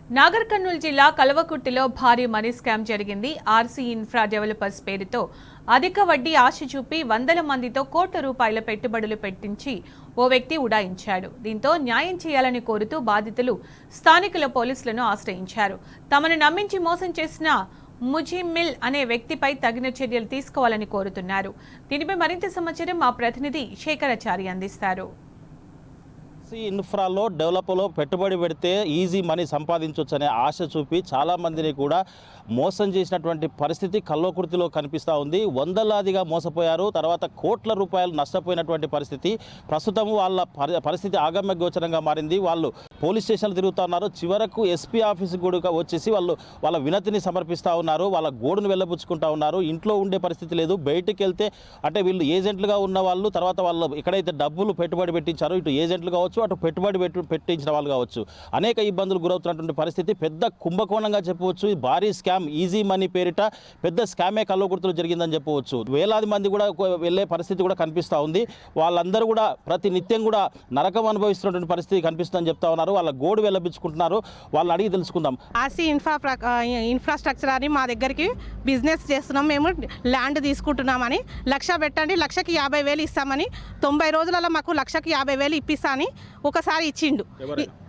నాగర్ కర్నూలు జిల్లా కల్వకుర్తిలో భారీ money scam జరిగింది. ఆర్సీ ఇన్ఫ్రా డెవలపర్స్ పేరుతో అధిక వడ్డీ ఆశ చూపి వందల మందితో కోట్ల రూపాయల పెట్టుబడులు పెట్టించి ఓ వ్యక్తి ఉడాయించాడు. దీంతో న్యాయం చేయాలని కోరుతూ బాధితులు స్థానికుల పోలీసులను ఆశ్రయించారు. తమను నమ్మించి మోసం చేసిన ముజిమిల్ అనే వ్యక్తిపై తగిన చర్యలు తీసుకోవాలని కోరుతున్నారు. దీనిపై మరింత సమాచారం మా ప్రతినిధి శేఖరాచారి అందిస్తారు. ఇన్ఫ్రాలో డెవలప్లో పెట్టుబడి పెడితే ఈజీ మనీ సంపాదించవచ్చనే ఆశ చూపి చాలామందిని కూడా మోసం చేసినటువంటి పరిస్థితి కల్వకుర్తిలో కనిపిస్తూ ఉంది. వందలాదిగా మోసపోయారు. తర్వాత కోట్ల రూపాయలు నష్టపోయినటువంటి పరిస్థితి. ప్రస్తుతం వాళ్ళ పరిస్థితి ఆగమ్య గోచరంగా మారింది. వాళ్ళు పోలీస్ స్టేషన్లు తిరుగుతున్నారు. చివరకు ఎస్పీ ఆఫీస్ కూడా వచ్చేసి వాళ్ళ వినతిని సమర్పిస్తూ ఉన్నారు. వాళ్ళ గోడును వెళ్ళబుచ్చుకుంటూ ఉన్నారు. ఇంట్లో ఉండే పరిస్థితి లేదు. బయటికి వెళ్తే అంటే వీళ్ళు ఏజెంట్లుగా ఉన్న వాళ్ళు, తర్వాత వాళ్ళు ఎక్కడైతే డబ్బులు పెట్టుబడి పెట్టించారో ఇటు ఏజెంట్లు కావచ్చు, అటు పెట్టుబడి పెట్టించిన వాళ్ళు కావచ్చు, అనేక ఇబ్బందులు గురవుతున్నటువంటి పరిస్థితి. పెద్ద కుంభకోణంగా చెప్పవచ్చు. భారీ స్కామ్, ఈజీ మనీ పేరిట పెద్ద స్కామే కల్వకుర్తిలో జరిగిందని చెప్పవచ్చు. వేలాది మంది కూడా వెళ్ళే పరిస్థితి కూడా కనిపిస్తూ ఉంది. వాళ్ళందరూ కూడా ప్రతి నిత్యం కూడా నరకం అనుభవిస్తున్నటువంటి పరిస్థితి కనిపిస్తుందని చెప్తా ఉన్నారు. వాళ్ళ గోడు వెళ్ళబించుకుంటున్నారు. వాళ్ళని అడిగి తెలుసుకుందాం. ఆర్సీ ఇన్ఫ్రాస్ట్రక్చర్ అని మా దగ్గరికి బిజినెస్ చేస్తున్నాం, మేము ల్యాండ్ తీసుకుంటున్నామని, 1,00,000 పెట్టండి, 1,50,000 ఇస్తామని, 90 రోజులలో మాకు 1,50,000 ఇప్పిస్తా అని ఒకసారి ఇచ్చిండు.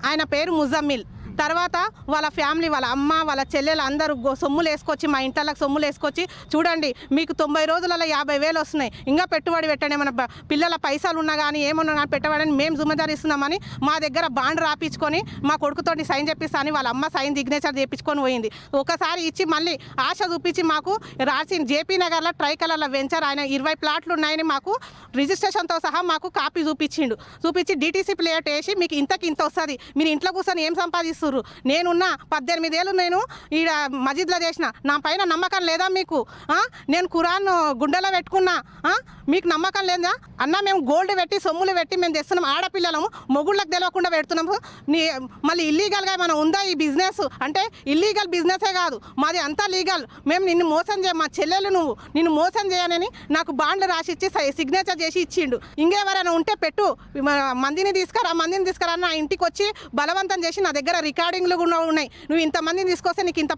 ఆయన పేరు ముజమ్మిల్. తర్వాత వాళ్ళ ఫ్యామిలీ, వాళ్ళ అమ్మ, వాళ్ళ చెల్లెలు అందరూ సొమ్ములు వేసుకొచ్చి, మా ఇంట్లోకి సొమ్ములు వేసుకొచ్చి, చూడండి మీకు 90 రోజులలో 50,000 వస్తున్నాయి, ఇంకా పెట్టుబడి పెట్టండి, మన పిల్లల పైసలు ఉన్నా కానీ ఏమన్నా కానీ పెట్టబడని మేము జుమ్మదారి ఇస్తున్నామని మా దగ్గర బాండ్ రాపించుకొని మా కొడుకుతో సైన్ చెప్పిస్తా అని వాళ్ళ అమ్మ సైన్ సిగ్నేచర్ చేయించుకొని పోయింది. ఒకసారి ఇచ్చి మళ్ళీ ఆశ చూపించి మాకు రాసి జేపీ నగర్లో ట్రై కలర్ల వెంచర్ ఆయన 20 ప్లాట్లు ఉన్నాయని మాకు రిజిస్ట్రేషన్తో సహా మాకు కాపీ చూపించి డిటీసీ ప్లేట్ వేసి మీకు ఇంతకి ఇంత వస్తుంది, మీరు ఇంట్లో కూర్చొని ఏం సంపాదిస్తారు, నేనున్న 18 ఏళ్ళు నేను ఈడ మస్జిద్లో చేసిన, నా పైన నమ్మకం లేదా మీకు? నేను ఖురాన్ గుండెలో పెట్టుకున్నా, మీకు నమ్మకం లేదా అన్న? మేము గోల్డ్ పెట్టి సొమ్ములు పెట్టి మేము తెస్తున్నాం, ఆడపిల్లలము మొగుళ్ళకి తెలియకుండా పెడుతున్నాము. మళ్ళీ ఇల్లీగల్గా మనం ఉందా ఈ బిజినెస్? అంటే ఇల్లీగల్ బిజినెసే కాదు, మాది అంతా లీగల్. మేము నిన్ను మోసం మా చెల్లెలు నిన్ను మోసం చేయనని నాకు బాండ్లు రాసిచ్చి సిగ్నేచర్ చేసి ఇచ్చిండు. ఇంకెవరైనా ఉంటే పెట్టు, మందిని తీసుకురా నా ఇంటికి వచ్చి బలవంతం చేసి నా దగ్గర రికార్డింగ్లు కూడా ఉన్నాయి. నువ్వు ఇంతమందిని తీసుకొస్తే నీకు ఇంత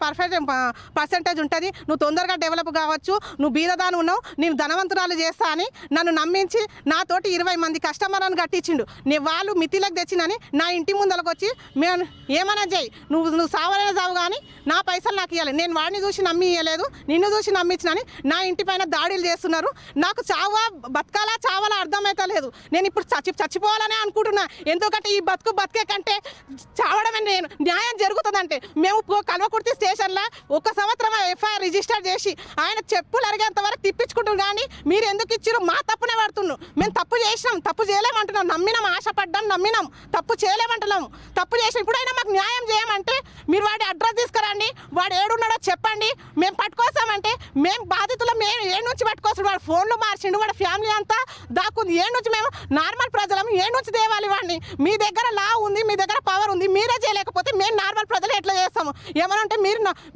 పర్సెంటేజ్ ఉంటుంది, నువ్వు తొందరగా డెవలప్ కావచ్చు, నువ్వు బీదదాని ఉన్నావు, నేను ధనవంతురాలు చేస్తా అని నన్ను నమ్మించి నాతోటి 20 మంది కస్టమర్లను కట్టించిండు. వాళ్ళు మితిలకు తెచ్చినని నా ఇంటి ముందరకు వచ్చి మేము ఏమైనా చేయి, నువ్వు సావరైనా సావు కానీ నా పైసలు నాకు ఇవ్వాలి, నేను వాడిని చూసి నమ్మి ఇవ్వలేదు, నిన్ను చూసి నమ్మించినని నా ఇంటి పైన దాడులు చేస్తున్నారు. నాకు బతకాలా చావాలా అర్థమవుతలేదు. నేను ఇప్పుడు చచ్చిపోవాలనే అనుకుంటున్నా. ఎందుకంటే ఈ బతికే కంటే చావడమే నేను న్యాయం జరుగుతుందంటే. మేము కల్వకుర్తి స్టేషన్లో 1 సంవత్సరం ఎఫ్ఐఆర్ రిజిస్టర్ చేసి ఆయన చెప్పులు అరిగేంత వరకు తిప్పించుకుంటున్నాం. కానీ మీరు ఎందుకు ఇచ్చారు? మా తప్పునే పడుతున్నాం. మేము తప్పు చేసినాం, తప్పు చేయలేమంటున్నాం, నమ్మినాం, ఆశపడ్డాం, నమ్మినాం, తప్పు చేయలేమంటున్నాం, తప్పు చేసినాం. ఇప్పుడైనా మాకు న్యాయం చేయమంటే మీరు వాడి అడ్రస్ తీసుకురండి, వాడు ఏడున్నాడో చెప్పండి, మేము పట్టుకోసామంటే మేము బాధితులు. మేము ఏ నుంచి పట్టుకోసాడు? వాడు ఫోన్లు మార్చిండు, వాడి ఫ్యామిలీ అంతా దాక్కుంది. ఏ నుంచి మేము నార్మల్ ప్రజలం ఏ నుంచి తేవాలి వాడిని? మీ దగ్గర లా ఉంది, మీ దగ్గర పవర్ ఉంది, మీరే చేయలేకపోతే మేము నార్మల్ ప్రజలు ఎట్లా చేస్తాము? ఏమనంటే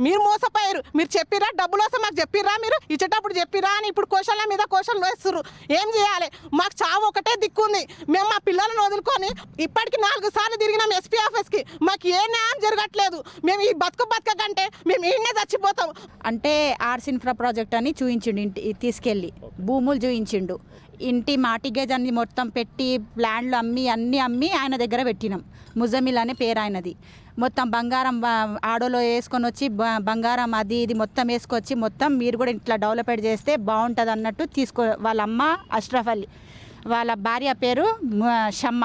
మీరు మోసపోయారు, మీరు చెప్పిరా, డబ్బులు వస్తే మాకు చెప్పిరా, మీరు ఇచ్చేటప్పుడు చెప్పిరా అని ఇప్పుడు క్వశ్చన్ల మీద క్వశ్చన్లు వేస్తున్నారు. ఏం చేయాలి? మాకు చావు ఒకటే దిక్కుంది. మేము మా పిల్లలను వదులుకొని ఇప్పటికి 4 సార్లు తిరిగినాం ఎస్పీ ఆఫీస్కి, మాకు ఏ న్యాయం జరగట్లేదు. మేము ఈ బతకంటే మేము ఈయనే చచ్చిపోతాం. అంటే ఆర్సీ ఇన్ఫ్రా ప్రాజెక్ట్ అని చూయించిండు, ఇంటి తీసుకెళ్ళి భూములు చూయించిండు, ఇంటి మార్టిగేజ్ అన్ని మొత్తం పెట్టి ల్యాండ్లు అన్నీ అమ్మి ఆయన దగ్గర పెట్టినాం. ముజమిల్ అనే పేరు ఆయనది. మొత్తం బంగారం ఆడోలో వేసుకొని వచ్చి బంగారం అది ఇది మొత్తం వేసుకొచ్చి మొత్తం మీరు కూడా ఇట్లా డెవలప్మెంట్ చేస్తే బాగుంటుంది అన్నట్టు వాళ్ళ అమ్మ అష్రఫ్ అలీ, వాళ్ళ భార్య పేరు షమ్మ,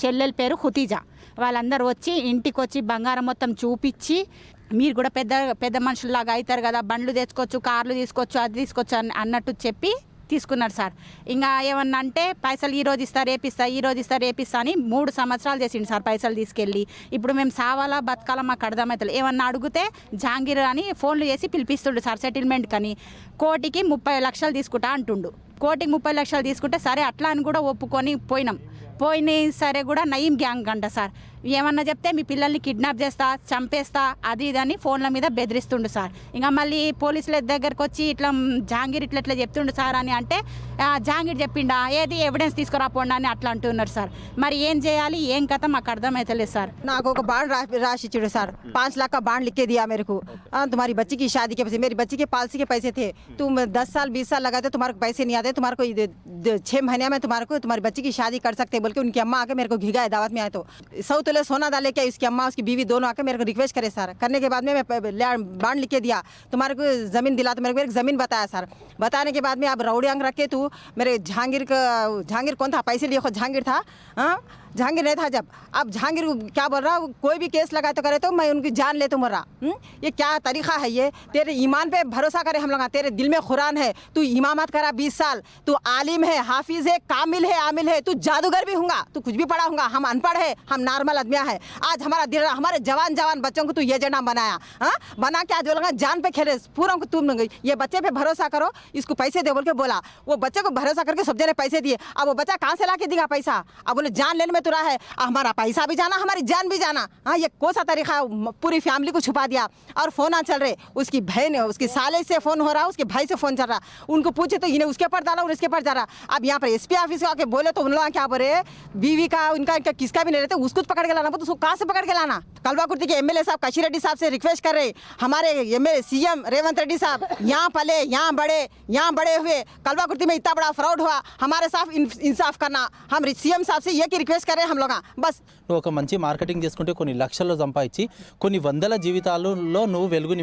చెల్లెల పేరు ఖుతీజా, వాళ్ళందరూ వచ్చి ఇంటికి వచ్చి బంగారం మొత్తం చూపించి మీరు కూడా పెద్ద మనుషుల్లాగా అవుతారు కదా, బండ్లు తెచ్చుకోవచ్చు, కార్లు తీసుకోవచ్చు, అది తీసుకోవచ్చు అన్నట్టు చెప్పి తీసుకున్నారు సార్. ఇంకా ఏమన్నా అంటే పైసలు ఈరోజు ఇస్తా రేపిస్తా అని 3 సంవత్సరాలు చేసిండు సార్ పైసలు తీసుకెళ్ళి. ఇప్పుడు మేము సావాలా బతకాలా మాకు అర్థమవుతుంది. ఏమన్నా అడిగితే జాంగీర్ అని ఫోన్లు చేసి పిలిపిస్తుండు సార్ సెటిల్మెంట్ కని. కోటికి 30 లక్షలు తీసుకుంటా అంటుండు. కోటికి 30 లక్షలు తీసుకుంటే సరే అట్లా అని కూడా ఒప్పుకొని పోయినాం. సరే కూడా నయీం గ్యాంగ్ అంట సార్. ఏమన్నా చెప్తే మీ పిల్లల్ని కిడ్నాప్ చేస్తా, చంపేస్తా, అది ఇదని ఫోన్ల మీద బెదిరిస్తుండు సార్. ఇంకా మళ్ళీ పోలీసుల దగ్గరకు వచ్చి ఇట్లా జహాంగీర్ ఇట్లా చెప్తుండు సార్ అని అంటే, జహాంగీర్ చెప్పిండా, ఏది ఎవిడెన్స్ తీసుకురాపోండి అని అట్లా అంటున్నారు సార్. మరి ఏం చేయాలి, ఏం కథ మాకు అర్థమైతలేదు సార్. నాకు ఒక बांड राशि चिड़े सर 5 लाख का बांड लिख के दिया मेरे को। तुम्हारी बच्ची की शादी के पैसे, मेरी बच्ची के पालसी के पैसे थे, तुम 10 साल 20 साल लगाते तुम्हारे को पैसे नहीं आते, तुम्हारे को 6 महीने में तुम्हारे को तुम्हारी बच्ची की शादी कर सकते बोल के उनकी अम्मा आके मेरे को घिगाए दावत में आए। तो 100 तोले सोना डाले के उसकी अम्मा उसकी बीवी दोनों आके मेरे को रिक्वेस्ट करे सर। करने के बाद में मैं बांड लिख के दिया, तुम्हारे को ज़मीन दिला, तो मेरे को एक ज़मीन बताया सर। बताने के बाद में अब रौड़ी अंग रख के तू मेरे जहांगीर कौन था, पैसे लिए जहांगीर था, हाँ जहांगीर नहीं था जब। अब जहांगीर क्या बोल रहा, कोई भी केस लगाए तो करे तो मैं उनकी जान ले तो मर रहा। ये क्या तरीका है ये? तेरे ईमान पे भरोसा करे हम लोग, तेरे दिल में कुरान है, तू इमामत करा 20 साल, तू आलिम है, हाफिज है, कामिल है, आमिल है, तू जादूगर भी होगा, तू कुछ भी पढ़ा होगा, हम अनपढ़ है, हम नॉर्मल आदमियाँ है। आज हमारा दिल, हमारे जवान बच्चों को तू ये जना बनाया, हाँ बना के आज वो लोग जान पे खेले पूरा को। तुम ये बच्चे पे भरोसा करो, इसको पैसे दे बोल के बोला, वो बच्चे को भरोसा करके सब जने पैसे दिए। अब वो बच्चा कहाँ से ला के देगा पैसा? अब बोले जान लेने में तुरा है, हमारा पैसा भी जाना, हमारी जान भी जाना। हाँ ये कौन सा तरीका है? पूरी फैमिली को छुपा दिया। और फोन आ चल रहे, उसकी बहन, उसकी साले से फोन हो रहा, उसके भाई से फोन चल रहा, उनको पूछे तो इन्हें उसके पर डाला और इसके पर जा रहा। अब यहाँ पर एसपी ऑफिस आके बोले तो उन लोग क्या बोले, बीवी का उनका किसका भी नहीं रहते, उसको पकड़ के लाना, तो उसको कहाँ से पकड़ के लाना? कलवाकुर्ती के एमएलए साहब काशी रेड्डी साहब से रिक्वेस्ट कर रहे, हमारे एमएलए सीएम रेवंत रेड्डी साहब यहाँ पले, यहाँ बड़े हुए, कलवाकुर्ती में इतना बड़ा फ्रॉड हुआ, हमारे साथ इंसाफ करना। हम सीएम साहब से ये की रिक्वेस्ट कर रहे हैं हम लोग। बस నువ్వు ఒక మంచి మార్కెటింగ్ చేసుకుంటే కొన్ని లక్షల్లో సంపాదించి కొన్ని వందల జీవితాలలో నువ్వు వెలుగు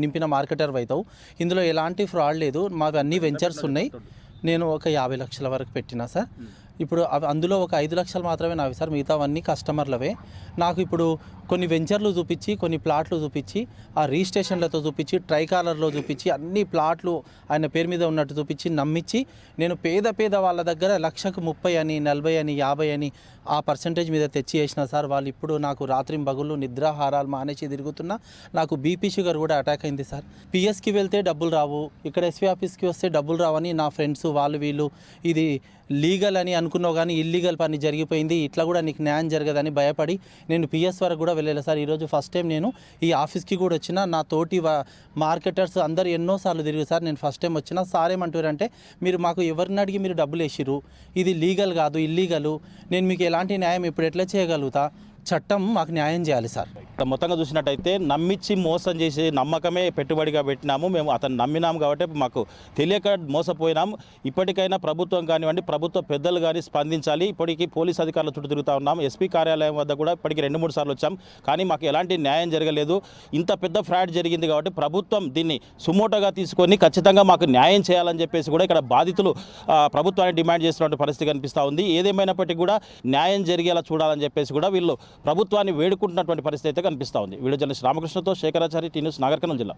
నింపిన మార్కెటర్ అవుతావు. ఇందులో ఎలాంటి ఫ్రాడ్ లేదు, మావి అన్ని వెంచర్స్ ఉన్నాయి. నేను ఒక 50 లక్షల వరకు పెట్టినా సార్. ఇప్పుడు అందులో ఒక 5 లక్షలు మాత్రమే నావి సార్, మిగతావన్నీ కస్టమర్లవే. నాకు ఇప్పుడు కొన్ని వెంచర్లు చూపించి, కొన్ని ప్లాట్లు చూపించి, ఆ రిజిస్ట్రేషన్లతో చూపించి, ట్రై కాలర్లో చూపించి, అన్ని ప్లాట్లు ఆయన పేరు మీద ఉన్నట్టు చూపించి నమ్మించి, నేను పేద వాళ్ళ దగ్గర లక్షకు 30 అని 40 అని 50 అని ఆ పర్సంటేజ్ మీద తెచ్చి వేసిన సార్. వాళ్ళు ఇప్పుడు నాకు రాత్రింబగళ్ళు నిద్రాహారాలు మానేసి తిరుగుతున్నా. నాకు బీపీ షుగర్ కూడా అటాక్ అయింది సార్. పిఎస్కి వెళ్తే డబ్బులు రావు, ఇక్కడ ఎస్వి ఆఫీస్కి వస్తే డబ్బులు రావని నా ఫ్రెండ్స్ వీళ్ళు ఇది లీగల్ అని అనుకున్నావు కానీ ఇల్లీగల్ పని జరిగిపోయింది, ఇట్లా కూడా నీకు న్యాయం జరగదని భయపడి నేను పిఎస్ వరకు కూడా వెళ్ళలేదు సార్. ఈరోజు ఫస్ట్ టైం నేను ఈ ఆఫీస్కి కూడా వచ్చిన. నా తోటి మార్కెటర్స్ అందరు ఎన్నోసార్లు తిరిగి సార్, నేను ఫస్ట్ టైం వచ్చిన. సార్ ఏమంటారంటే, మీరు మాకు ఎవరిని అడిగి మీరు డబ్బులు వేసిర్రు, ఇది లీగల్ కాదు, ఇల్లీగలు, నేను మీకు ఎలాంటి న్యాయం ఇప్పుడు ఎట్లా చేయగలుగుతా, చట్టం మాకు న్యాయం చేయాలి సార్. మొత్తంగా చూసినట్టయితే నమ్మించి మోసం చేసి నమ్మకమే పెట్టుబడిగా పెట్టినాము, మేము అతను నమ్మినాం కాబట్టి మాకు తెలియక మోసపోయినాం. ఇప్పటికైనా ప్రభుత్వం కానివ్వండి, ప్రభుత్వ పెద్దలు కానీ స్పందించాలి. ఇప్పటికీ పోలీస్ అధికారుల చుట్టూ తిరుగుతూ ఉన్నాం. ఎస్పీ కార్యాలయం వద్ద కూడా ఇప్పటికీ 2-3 సార్లు వచ్చాం, కానీ మాకు ఎలాంటి న్యాయం జరగలేదు. ఇంత పెద్ద ఫ్రాడ్ జరిగింది కాబట్టి ప్రభుత్వం దీన్ని సుమోటోగా తీసుకొని ఖచ్చితంగా మాకు న్యాయం చేయాలని చెప్పేసి కూడా ఇక్కడ బాధితులు ప్రభుత్వాన్ని డిమాండ్ చేస్తున్నటువంటి పరిస్థితి కనిపిస్తూ ఉంది. ఏదేమైనప్పటికీ కూడా న్యాయం జరిగేలా చూడాలని చెప్పేసి కూడా వీళ్ళు ప్రభుత్వాన్ని వేడుకుంటున్నటువంటి పరిస్థితి అయితే కనిపిస్తూ ఉంది. వీడియో జర్నలిస్ట్ రామకృష్ణతో Shekharachari, T news, Nagarkurnool జిల్లా.